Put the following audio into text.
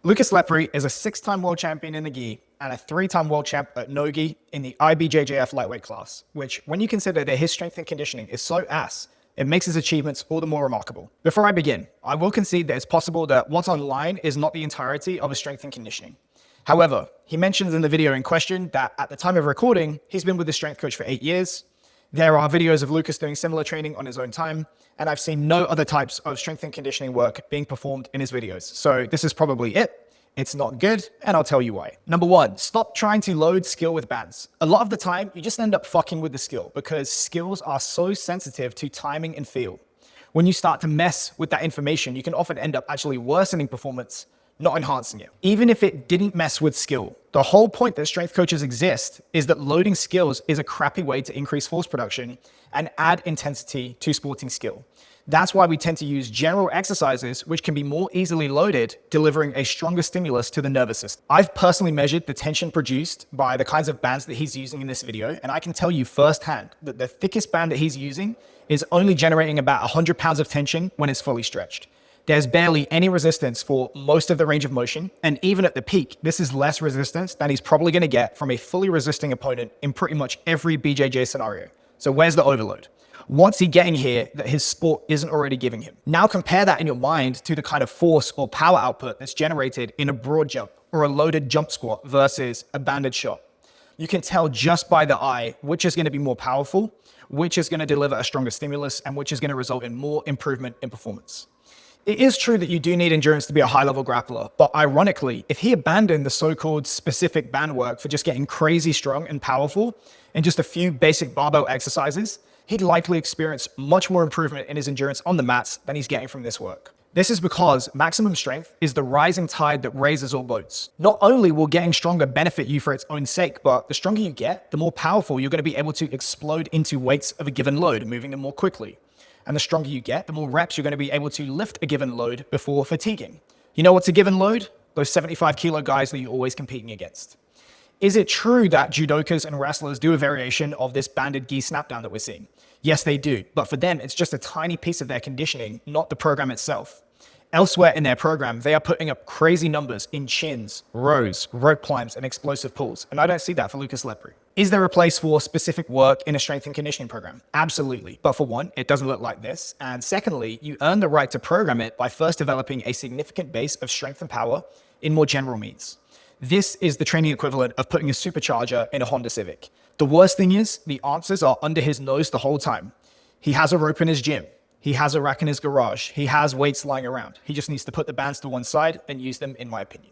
Lucas Lepri is a 6-time world champion in the gi and a 3-time world champ at no gi in the IBJJF lightweight class, which, when you consider that his strength and conditioning is so ass, it makes his achievements all the more remarkable. Before I begin, I will concede that it's possible that what's online is not the entirety of his strength and conditioning. However, he mentions in the video in question that at the time of recording, he's been with his strength coach for 8 years. There are videos of Lucas doing similar training on his own time, and I've seen no other types of strength and conditioning work being performed in his videos. So this is probably it. It's not good, and I'll tell you why. Number 1, stop trying to load skill with bands. A lot of the time, you just end up fucking with the skill because skills are so sensitive to timing and feel. When you start to mess with that information, you can often end up actually worsening performance, not enhancing it. Even if it didn't mess with skill, the whole point that strength coaches exist is that loading skills is a crappy way to increase force production and add intensity to sporting skill. That's why we tend to use general exercises which can be more easily loaded, delivering a stronger stimulus to the nervous system. I've personally measured the tension produced by the kinds of bands that he's using in this video, and I can tell you firsthand that the thickest band that he's using is only generating about 100 pounds of tension when it's fully stretched. There's barely any resistance for most of the range of motion, and even at the peak, this is less resistance than he's probably going to get from a fully resisting opponent in pretty much every BJJ scenario. So where's the overload? What's he getting here that his sport isn't already giving him? Now compare that in your mind to the kind of force or power output that's generated in a broad jump or a loaded jump squat versus a banded shot. You can tell just by the eye which is going to be more powerful, which is going to deliver a stronger stimulus, and which is going to result in more improvement in performance. It is true that you do need endurance to be a high-level grappler, but ironically, if he abandoned the so-called specific band work for just getting crazy strong and powerful in just a few basic barbell exercises, he'd likely experience much more improvement in his endurance on the mats than he's getting from this work. This is because maximum strength is the rising tide that raises all boats. Not only will getting stronger benefit you for its own sake, but the stronger you get, the more powerful you're going to be able to explode into weights of a given load, moving them more quickly. And the stronger you get, the more reps you're going to be able to lift a given load before fatiguing. You know what's a given load? Those 75 kilo guys that you're always competing against. Is it true that judokas and wrestlers do a variation of this banded gi snapdown that we're seeing? Yes, they do, but for them, it's just a tiny piece of their conditioning, not the program itself. Elsewhere in their program, they are putting up crazy numbers in chins, rows, rope climbs, and explosive pulls, and I don't see that for Lucas Lepri. Is there a place for specific work in a strength and conditioning program? Absolutely, but for one, it doesn't look like this, and secondly, you earn the right to program it by first developing a significant base of strength and power in more general means. This is the training equivalent of putting a supercharger in a Honda Civic. The worst thing is, the answers are under his nose the whole time. He has a rope in his gym. He has a rack in his garage. He has weights lying around. He just needs to put the bands to one side and use them, in my opinion.